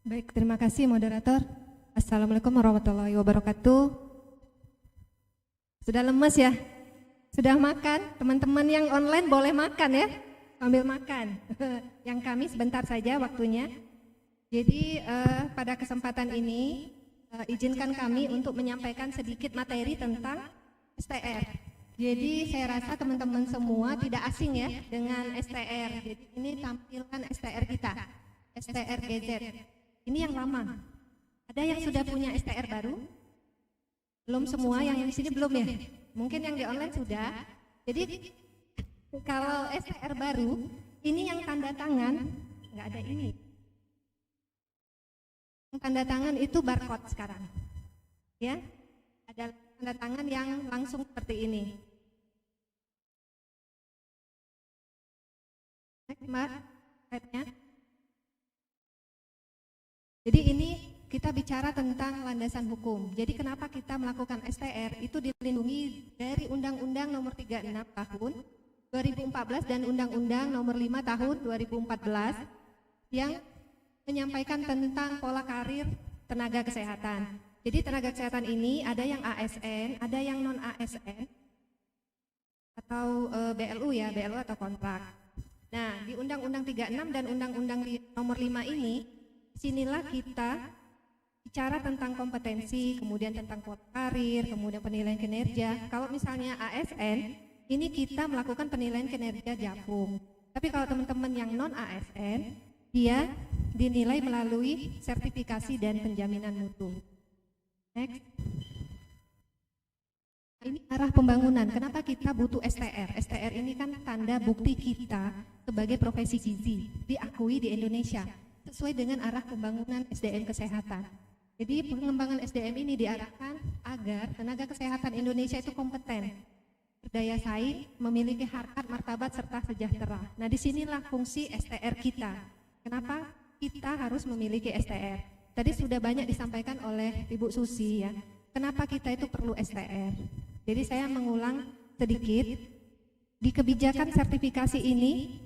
Baik, terima kasih moderator. Assalamualaikum warahmatullahi wabarakatuh. Sudah lemes ya? Sudah makan? Teman-teman yang online boleh makan ya? Sambil makan. Yang kami sebentar saja waktunya. Jadi pada kesempatan ini izinkan kami untuk menyampaikan sedikit materi tentang STR. Jadi saya rasa teman-teman semua tidak asing ya dengan STR. Jadi ini tampilan STR kita, STR GZ. Ini yang lama. Ada yang sudah punya STR baru? Belum semua, yang di sini belum ya? Mungkin yang di online sudah. Jadi kalau STR baru, ini yang tanda tangan, nggak ada ini. Yang tanda tangan itu barcode sekarang. Ya, ada tanda tangan yang langsung seperti ini. Mbak, slide-nya. Jadi ini kita bicara tentang landasan hukum. Jadi kenapa kita melakukan STR itu dilindungi dari Undang-Undang Nomor 36 Tahun 2014 dan Undang-Undang Nomor 5 Tahun 2014 yang menyampaikan tentang pola karir tenaga kesehatan. Jadi tenaga kesehatan ini ada yang ASN, ada yang non ASN atau BLU ya, BLU atau kontrak. Nah, di Undang-Undang 36 dan Undang-Undang Nomor 5 ini, sinilah kita bicara tentang kompetensi, kemudian tentang pola karir, kemudian penilaian kinerja. Kalau misalnya ASN, ini kita melakukan penilaian kinerja JAPUM. Tapi kalau teman-teman yang non ASN, dia dinilai melalui sertifikasi dan penjaminan mutu. Next. Ini arah pembangunan. Kenapa kita butuh STR? STR ini kan tanda bukti kita sebagai profesi gizi, diakui di Indonesia sesuai dengan arah pembangunan SDM kesehatan. Jadi pengembangan SDM ini diarahkan agar tenaga kesehatan Indonesia itu kompeten, berdaya saing, memiliki harkat, martabat, serta sejahtera. Nah, disinilah fungsi STR kita. Kenapa kita harus memiliki STR? Tadi sudah banyak disampaikan oleh Ibu Susi ya. Kenapa kita itu perlu STR? Jadi saya mengulang sedikit. Di kebijakan sertifikasi ini,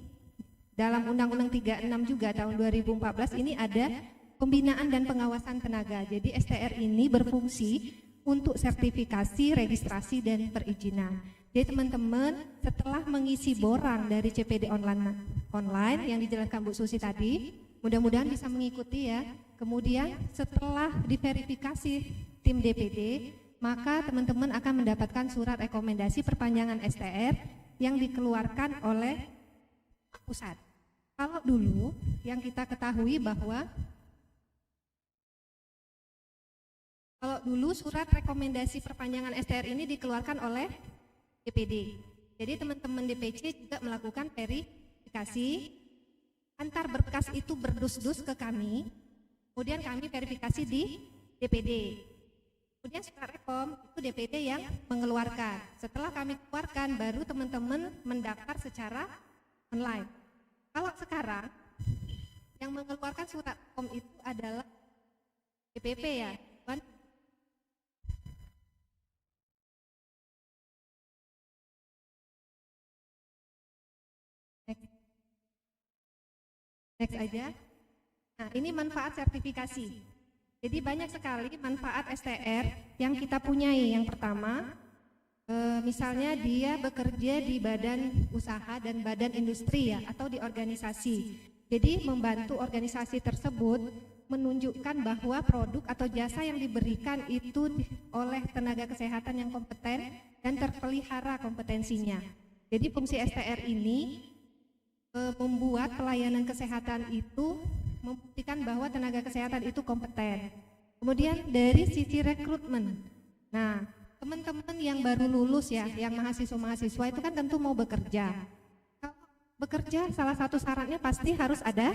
dalam Undang-Undang 36 juga tahun 2014 ini ada pembinaan dan pengawasan tenaga. Jadi STR ini berfungsi untuk sertifikasi, registrasi, dan perizinan. Jadi teman-teman setelah mengisi borang dari CPD online yang dijelaskan Bu Susi tadi, mudah-mudahan bisa mengikuti ya. Kemudian setelah diverifikasi tim DPD, maka teman-teman akan mendapatkan surat rekomendasi perpanjangan STR yang dikeluarkan oleh pusat. Kalau dulu yang kita ketahui bahwa kalau dulu surat rekomendasi perpanjangan STR ini dikeluarkan oleh DPD. Jadi teman-teman DPC juga melakukan verifikasi, antar berkas itu berdus-dus ke kami, kemudian kami verifikasi di DPD. Kemudian surat rekom itu DPD yang mengeluarkan. Setelah kami keluarkan, baru teman-teman mendaftar secara online. Kalau sekarang yang mengeluarkan surat rekom itu adalah DPP ya, kan? Next aja. Nah, ini manfaat sertifikasi. Jadi banyak sekali manfaat STR yang kita punyai. Yang pertama, misalnya dia bekerja di badan usaha dan badan industri ya, atau di organisasi. Jadi membantu organisasi tersebut menunjukkan bahwa produk atau jasa yang diberikan itu oleh tenaga kesehatan yang kompeten dan terpelihara kompetensinya. Jadi fungsi STR ini membuat pelayanan kesehatan itu membuktikan bahwa tenaga kesehatan itu kompeten. Kemudian dari sisi rekrutmen. Nah, teman-teman yang baru lulus ya, yang mahasiswa-mahasiswa itu kan tentu mau bekerja. Kalau bekerja salah satu syaratnya pasti harus ada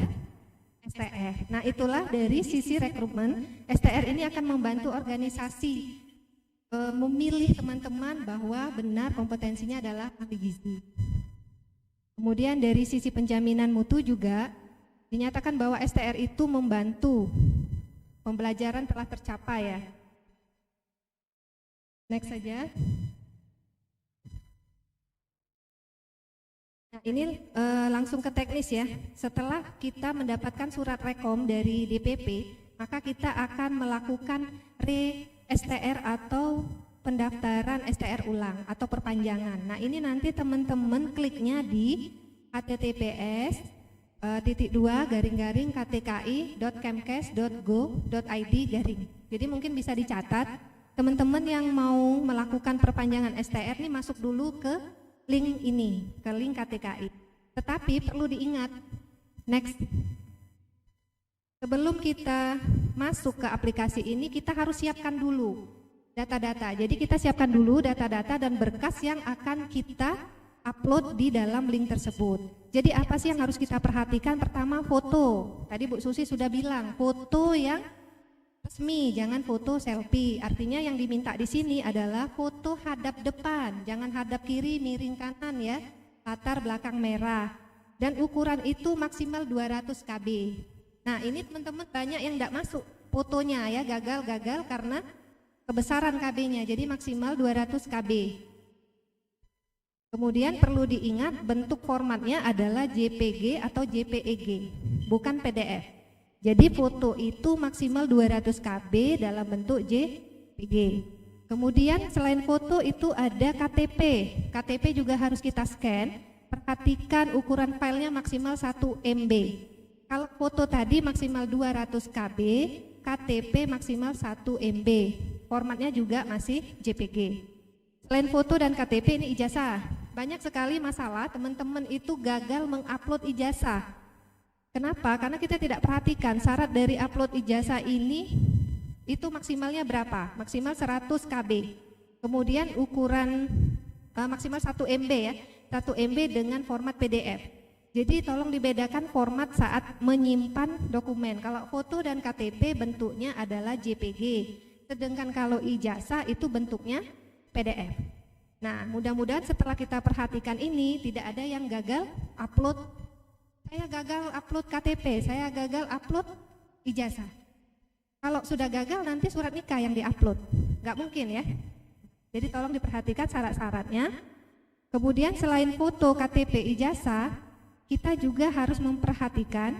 STR. Nah, itulah dari sisi rekrutmen, STR ini akan membantu organisasi memilih teman-teman bahwa benar kompetensinya adalah ahli gizi. Kemudian dari sisi penjaminan mutu juga dinyatakan bahwa STR itu membantu pembelajaran telah tercapai ya. Next saja. Nah, ini langsung ke teknis ya. Setelah kita mendapatkan surat rekom dari DPP, maka kita akan melakukan re-STR atau pendaftaran STR ulang atau perpanjangan. Nah, ini nanti teman-teman kliknya di https://ktki.kemkes.go.id garing. Jadi mungkin bisa dicatat, teman-teman yang mau melakukan perpanjangan STR ini masuk dulu ke link ini, ke link KTKI. Tetapi perlu diingat, next, sebelum kita masuk ke aplikasi ini, kita harus siapkan dulu data-data. Jadi kita siapkan dulu data-data dan berkas yang akan kita upload di dalam link tersebut. Jadi apa sih yang harus kita perhatikan? Pertama, foto. Tadi Bu Susi sudah bilang, foto yang resmi, jangan foto selfie. Artinya yang diminta di sini adalah foto hadap depan, jangan hadap kiri miring kanan ya. Latar belakang merah. Dan ukuran itu maksimal 200 KB. Nah, ini teman-teman banyak yang tidak masuk fotonya ya, gagal karena kebesaran KB-nya, jadi maksimal 200 KB. Kemudian perlu diingat bentuk formatnya adalah JPG atau JPEG, bukan PDF. Jadi foto itu maksimal 200 KB dalam bentuk JPG. Kemudian selain foto itu ada KTP. KTP juga harus kita scan. Perhatikan ukuran filenya maksimal 1 MB. Kalau foto tadi maksimal 200 KB, KTP maksimal 1 MB. Formatnya juga masih JPG. Selain foto dan KTP, ini ijazah. Banyak sekali masalah teman-teman itu gagal mengupload ijazah. Kenapa? Karena kita tidak perhatikan syarat dari upload ijazah ini itu maksimalnya berapa? Maksimal 100 KB. Kemudian ukuran maksimal 1 MB ya. 1 MB dengan format PDF. Jadi tolong dibedakan format saat menyimpan dokumen. Kalau foto dan KTP bentuknya adalah JPG. Sedangkan kalau ijazah itu bentuknya PDF. Nah, mudah-mudahan setelah kita perhatikan ini tidak ada yang gagal upload. Saya gagal upload KTP, saya gagal upload ijazah. Kalau sudah gagal nanti surat nikah yang diupload. Nggak mungkin ya. Jadi tolong diperhatikan syarat-syaratnya. Kemudian selain foto, KTP, ijazah, kita juga harus memperhatikan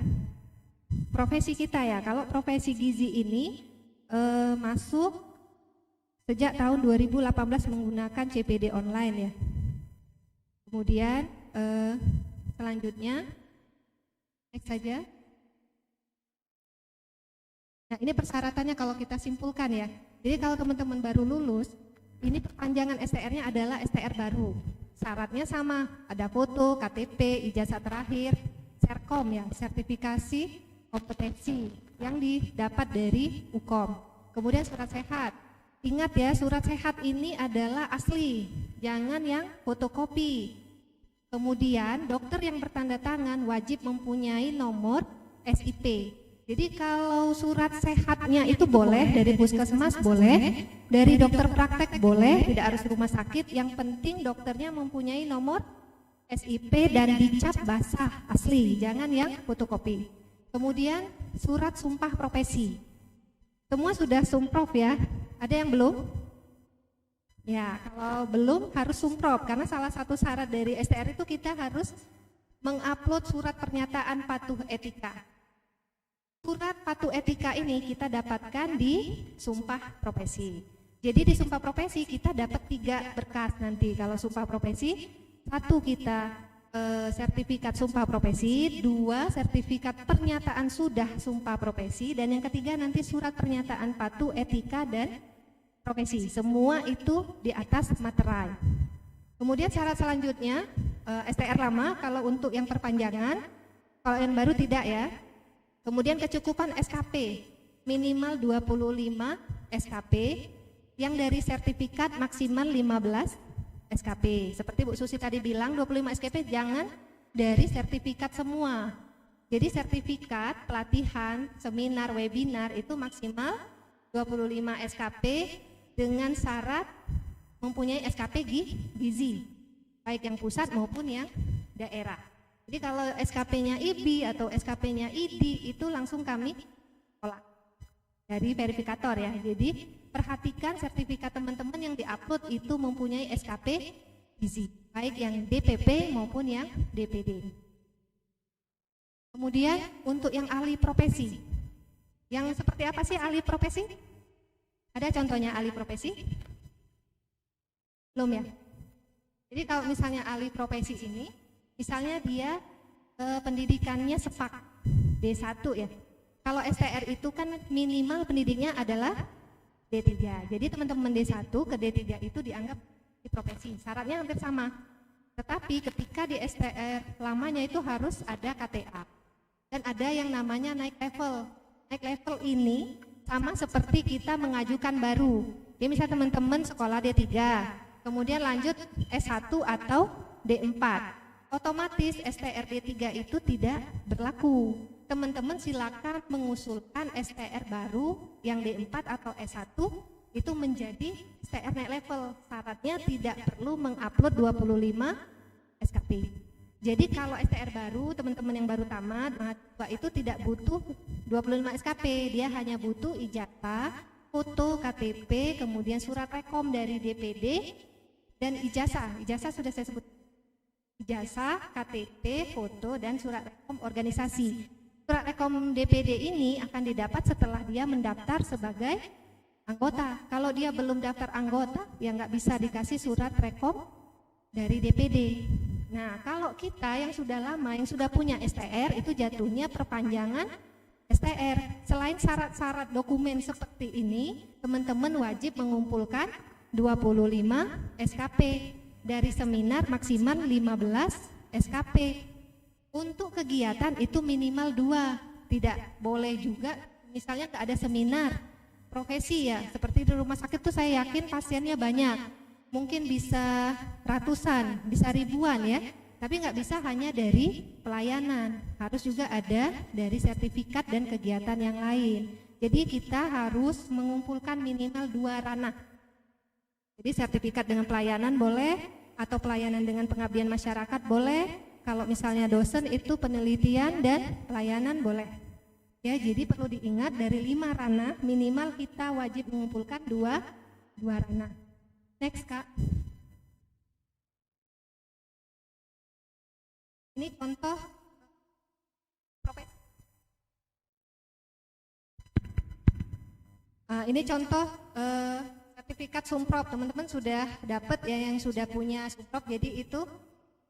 profesi kita ya. Kalau profesi gizi ini masuk sejak tahun 2018 menggunakan CPD online ya. Kemudian selanjutnya next saja. Nah, ini persyaratannya kalau kita simpulkan ya. Jadi kalau teman-teman baru lulus, ini perpanjangan STR-nya adalah STR baru. Syaratnya sama, ada foto, KTP, ijazah terakhir, Serkom ya, sertifikasi kompetensi yang didapat dari UKOM. Kemudian surat sehat. Ingat ya, surat sehat ini adalah asli, jangan yang fotokopi. Kemudian dokter yang bertanda tangan wajib mempunyai nomor SIP. Jadi kalau surat sehatnya itu boleh dari puskesmas, boleh dari dokter praktek, boleh, tidak harus rumah sakit. Yang penting dokternya mempunyai nomor SIP dan dicap basah asli, jangan yang fotokopi. Kemudian surat sumpah profesi. Semua sudah sumprov ya, ada yang belum? Ya, kalau belum harus sumprov, karena salah satu syarat dari STR itu kita harus mengupload surat pernyataan patuh etika. Surat patuh etika ini kita dapatkan di sumpah profesi. Jadi di sumpah profesi kita dapat 3 berkas nanti. Kalau sumpah profesi, 1 kita sertifikat sumpah profesi, 2 sertifikat pernyataan sudah sumpah profesi, dan yang ketiga nanti surat pernyataan patuh etika dan profesi. Semua itu di atas materai. Kemudian syarat selanjutnya STR lama kalau untuk yang perpanjangan, kalau yang baru tidak ya. Kemudian kecukupan SKP minimal 25 SKP, yang dari sertifikat maksimal 15 SKP. Seperti Bu Susi tadi bilang, 25 SKP jangan dari sertifikat semua. Jadi sertifikat, pelatihan, seminar, webinar itu maksimal 25 SKP dengan syarat mempunyai SKP gizi, baik yang pusat maupun yang daerah. Jadi kalau SKP-nya IBI atau SKP-nya ID itu langsung kami tolak dari verifikator ya. Jadi perhatikan sertifikat teman-teman yang diupload itu mempunyai SKP gizi, baik yang DPP maupun yang DPD. Kemudian untuk yang ahli profesi, Yang seperti apa sih ahli profesi? Ada contohnya ahli profesi? Belum ya? Jadi kalau misalnya ahli profesi ini, misalnya dia pendidikannya SEPAK D1 ya. Kalau STR itu kan minimal pendidiknya adalah D3. Jadi teman-teman D1 ke D3 itu dianggap di profesi. Syaratnya hampir sama. Tetapi ketika di STR lamanya itu harus ada KTA. Dan ada yang namanya naik level. Naik level ini sama seperti kita mengajukan baru. Jadi misalnya teman-teman sekolah D3, kemudian lanjut S1 atau D4. Otomatis STR D3 itu tidak berlaku. Teman-teman silakan mengusulkan STR baru yang D4 atau S1 itu menjadi STR naik level. Syaratnya tidak perlu mengupload 25 SKP. Jadi kalau STR baru, teman-teman yang baru tamat, mahasiswa itu tidak butuh 25 SKP, dia hanya butuh ijazah, foto, KTP, kemudian surat rekom dari DPD, dan ijazah. Ijazah sudah saya sebut. Ijazah, KTP, foto, dan surat rekom organisasi. Surat rekom DPD ini akan didapat setelah dia mendaftar sebagai anggota. Kalau dia belum daftar anggota, ya nggak bisa dikasih surat rekom dari DPD. Nah, kalau kita yang sudah lama, yang sudah punya STR, itu jatuhnya perpanjangan STR. Selain syarat-syarat dokumen seperti ini, teman-teman wajib mengumpulkan 25 SKP. Dari seminar maksimal 15 SKP. Untuk kegiatan itu minimal 2. Tidak boleh juga, misalnya nggak ada seminar profesi ya, seperti di rumah sakit tuh saya yakin pasiennya banyak. Mungkin bisa ratusan, bisa ribuan ya, tapi nggak bisa hanya dari pelayanan, harus juga ada dari sertifikat dan kegiatan yang lain. Jadi kita harus mengumpulkan minimal 2 ranah. Jadi sertifikat dengan pelayanan boleh, atau pelayanan dengan pengabdian masyarakat boleh. Kalau misalnya dosen itu penelitian dan pelayanan boleh. Ya, jadi perlu diingat dari 5 ranah minimal kita wajib mengumpulkan 2 ranah. Next Kak. Ini contoh profesi. Ini contoh sertifikat Sumprop. Teman-teman sudah dapat ya, yang sudah punya Sumprop. Jadi itu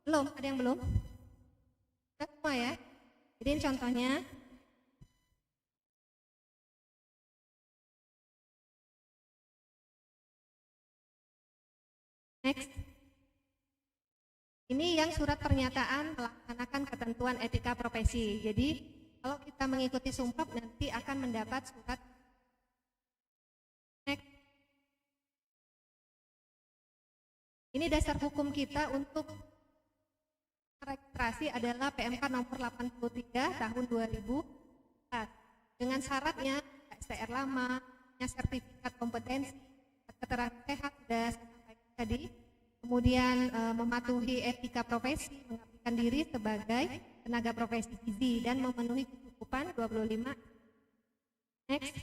belum, ada yang belum? Sudah semua ya. Jadi ini contohnya. Next. Ini yang surat pernyataan melaksanakan ketentuan etika profesi. Jadi kalau kita mengikuti Sumprop nanti akan mendapat surat. Next. Ini dasar hukum kita untuk registrasi adalah PMK nomor 83 tahun 2000. Dengan syaratnya STR lama, sertifikat kompetensi, keterangan sehat sudah saya sampaikan tadi, kemudian mematuhi etika profesi, mengabdikan diri sebagai tenaga profesi gizi dan memenuhi kecukupan 25. Next.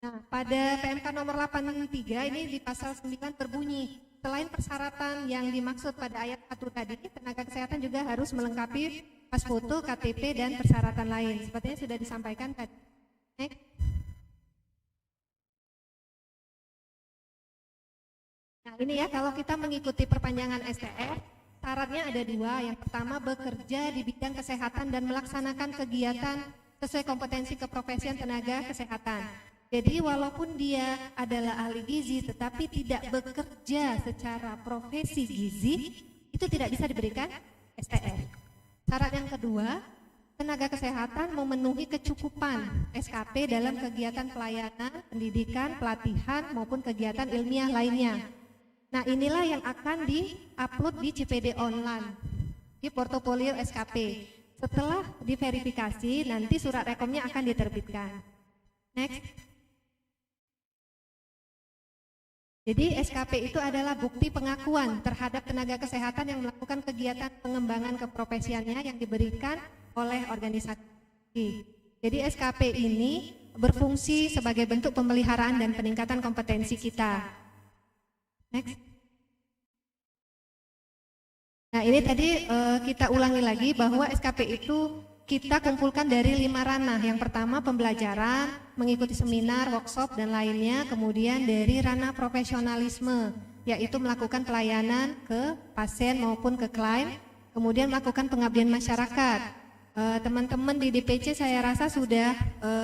Nah, pada PMK nomor 83 ini di pasal 9 berbunyi, selain persyaratan yang dimaksud pada ayat 1 tadi, tenaga kesehatan juga harus melengkapi pas foto, KTP, dan persyaratan lain. Sepertinya sudah disampaikan tadi. Next. Nah, ini ya, kalau kita mengikuti perpanjangan STR, syaratnya ada 2. Yang pertama, bekerja di bidang kesehatan dan melaksanakan kegiatan sesuai kompetensi keprofesian tenaga kesehatan. Jadi walaupun dia adalah ahli gizi tetapi tidak bekerja secara profesi gizi, itu tidak bisa diberikan STR. Syarat yang kedua, tenaga kesehatan memenuhi kecukupan SKP dalam kegiatan pelayanan, pendidikan, pelatihan maupun kegiatan ilmiah lainnya. Nah, inilah yang akan di-upload di CPD online, di portofolio SKP. Setelah diverifikasi, nanti surat rekomnya akan diterbitkan. Next. Jadi SKP itu adalah bukti pengakuan terhadap tenaga kesehatan yang melakukan kegiatan pengembangan keprofesiannya yang diberikan oleh organisasi. Jadi SKP ini berfungsi sebagai bentuk pemeliharaan dan peningkatan kompetensi kita. Next. Nah ini tadi kita ulangi lagi bahwa SKP itu kita kumpulkan dari 5 ranah. Yang pertama pembelajaran, mengikuti seminar, workshop, dan lainnya. Kemudian dari ranah profesionalisme, yaitu melakukan pelayanan ke pasien maupun ke klien. Kemudian melakukan pengabdian masyarakat. Teman-teman di DPC saya rasa sudah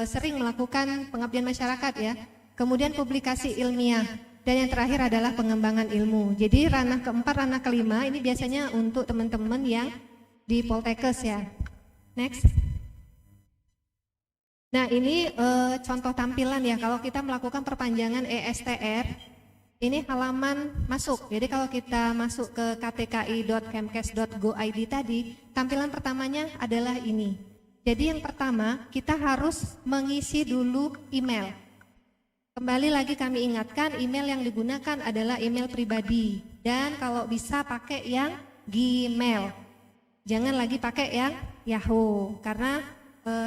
sering melakukan pengabdian masyarakat ya. Kemudian publikasi ilmiah. Dan yang terakhir adalah pengembangan ilmu. Jadi ranah keempat, ranah kelima ini biasanya untuk teman-teman yang di Poltekkes ya. Next. Nah ini contoh tampilan ya kalau kita melakukan perpanjangan ESTR. Ini halaman masuk. Jadi kalau kita masuk ke ktki.kemkes.go.id tadi, tampilan pertamanya adalah ini. Jadi yang pertama kita harus mengisi dulu email. Kembali lagi kami ingatkan, email yang digunakan adalah email pribadi dan kalau bisa pakai yang Gmail. Jangan lagi pakai yang Yahoo karena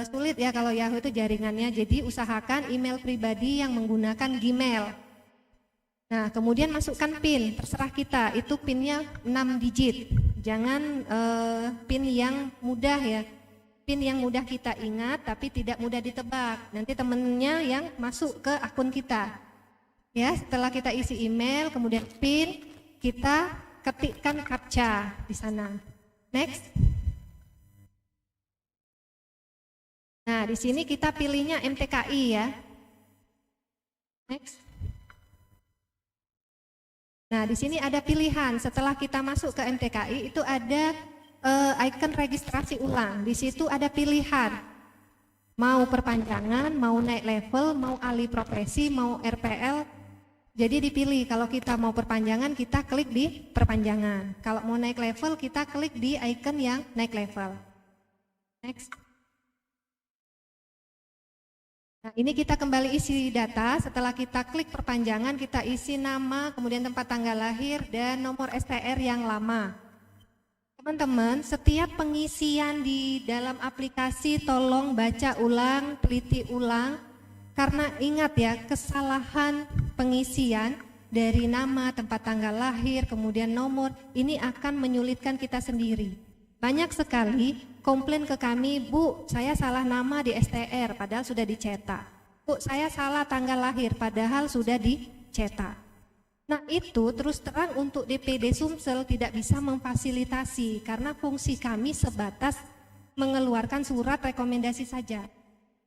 sulit ya kalau Yahoo itu jaringannya. Jadi usahakan email pribadi yang menggunakan Gmail. Nah, kemudian masukkan PIN, terserah kita. Itu PIN-nya 6 digit. Jangan PIN yang mudah ya. PIN yang mudah kita ingat tapi tidak mudah ditebak. Nanti temennya yang masuk ke akun kita. Ya, setelah kita isi email, kemudian PIN, kita ketikkan captcha di sana. Next. Nah, di sini kita pilihnya MTKI ya. Next. Nah, di sini ada pilihan. Setelah kita masuk ke MTKI itu ada icon registrasi ulang. Di situ ada pilihan. Mau perpanjangan, mau naik level, mau alih profesi, mau RPL. Jadi dipilih. Kalau kita mau perpanjangan, kita klik di perpanjangan. Kalau mau naik level, kita klik di icon yang naik level. Next. Nah, ini kita kembali isi data. Setelah kita klik perpanjangan, kita isi nama, kemudian tempat tanggal lahir, dan nomor STR yang lama. Teman-teman, setiap pengisian di dalam aplikasi tolong baca ulang, teliti ulang. Karena ingat ya, kesalahan pengisian dari nama, tempat tanggal lahir, kemudian nomor, ini akan menyulitkan kita sendiri. Banyak sekali komplain ke kami, Bu, saya salah nama di STR, padahal sudah dicetak. Bu, saya salah tanggal lahir, padahal sudah dicetak. Nah itu terus terang untuk DPD Sumsel tidak bisa memfasilitasi, karena fungsi kami sebatas mengeluarkan surat rekomendasi saja.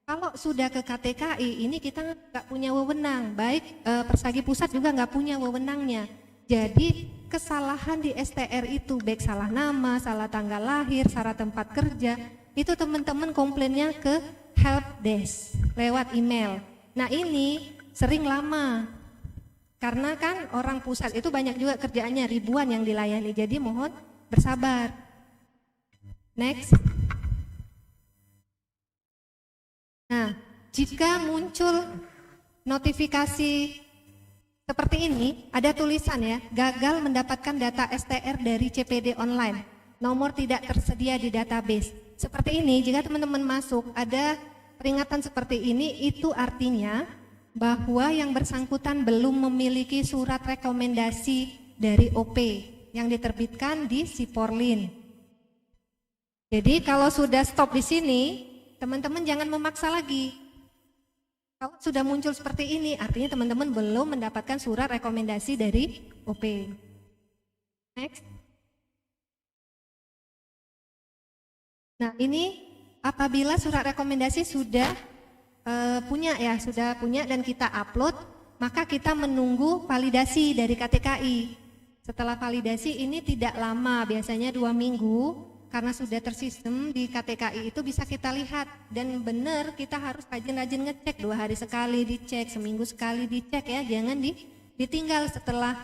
Kalau sudah ke KTKI, ini kita nggak punya wewenang, baik Persagi Pusat juga nggak punya wewenangnya. Jadi kesalahan di STR itu, baik salah nama, salah tanggal lahir, salah tempat kerja, itu teman-teman komplainnya ke helpdesk lewat email. Nah ini sering lama, karena kan orang pusat itu banyak juga kerjaannya, ribuan yang dilayani, jadi mohon bersabar. Next. Nah, jika muncul notifikasi seperti ini, ada tulisan ya, gagal mendapatkan data STR dari CPD online, nomor tidak tersedia di database. Seperti ini, jika teman-teman masuk ada peringatan seperti ini, itu artinya bahwa yang bersangkutan belum memiliki surat rekomendasi dari OP yang diterbitkan di Siporlin. Jadi kalau sudah stop di sini, teman-teman jangan memaksa lagi. Kalau sudah muncul seperti ini, artinya teman-teman belum mendapatkan surat rekomendasi dari OP. Next. Nah ini apabila surat rekomendasi sudah sudah punya dan kita upload, maka kita menunggu validasi dari KTKI. Setelah validasi ini tidak lama, biasanya 2 minggu, karena sudah tersistem di KTKI itu bisa kita lihat. Dan benar kita harus rajin-rajin ngecek, 2 hari sekali dicek, seminggu sekali dicek ya, jangan ditinggal setelah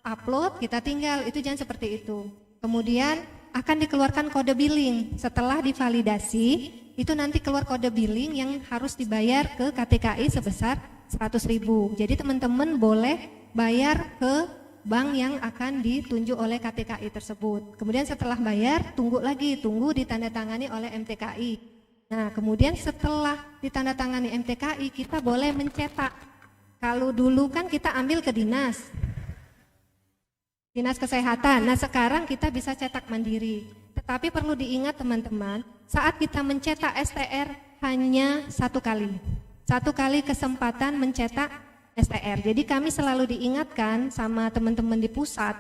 upload kita tinggal, itu jangan seperti itu. Kemudian akan dikeluarkan kode billing setelah divalidasi. Itu nanti keluar kode billing yang harus dibayar ke KTKI sebesar 100.000. Jadi teman-teman boleh bayar ke bank yang akan ditunjuk oleh KTKI tersebut. Kemudian setelah bayar, tunggu ditandatangani oleh MTKI. Nah, kemudian setelah ditandatangani MTKI, kita boleh mencetak. Kalau dulu kan kita ambil ke dinas. Dinas Kesehatan. Nah, sekarang kita bisa cetak mandiri. Tetapi perlu diingat teman-teman, saat kita mencetak STR hanya satu kali. Satu kali kesempatan mencetak STR. Jadi kami selalu diingatkan sama teman-teman di pusat,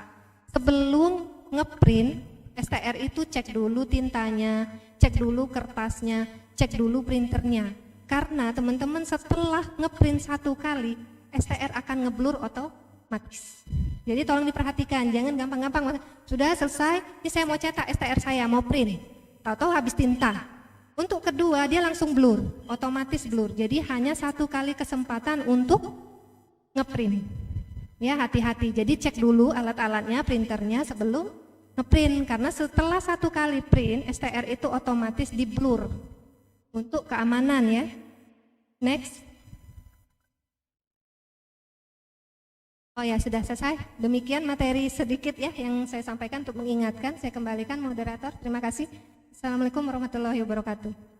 sebelum ngeprint STR itu cek dulu tintanya, cek dulu kertasnya, cek dulu printernya. Karena teman-teman setelah ngeprint satu kali, STR akan ngeblur otomatis. Jadi tolong diperhatikan, jangan gampang-gampang, sudah selesai, ini saya mau cetak STR saya, mau print, tahu-tahu habis tinta. Untuk kedua dia langsung blur, otomatis blur. Jadi hanya satu kali kesempatan untuk ngeprint. Ya, hati-hati. Jadi cek dulu alat-alatnya, printernya sebelum ngeprint. Karena setelah satu kali print, STR itu otomatis di blur. Untuk keamanan ya. Next. Oh ya, sudah selesai. Demikian materi sedikit ya yang saya sampaikan untuk mengingatkan. Saya kembalikan moderator. Terima kasih. Assalamualaikum warahmatullahi wabarakatuh.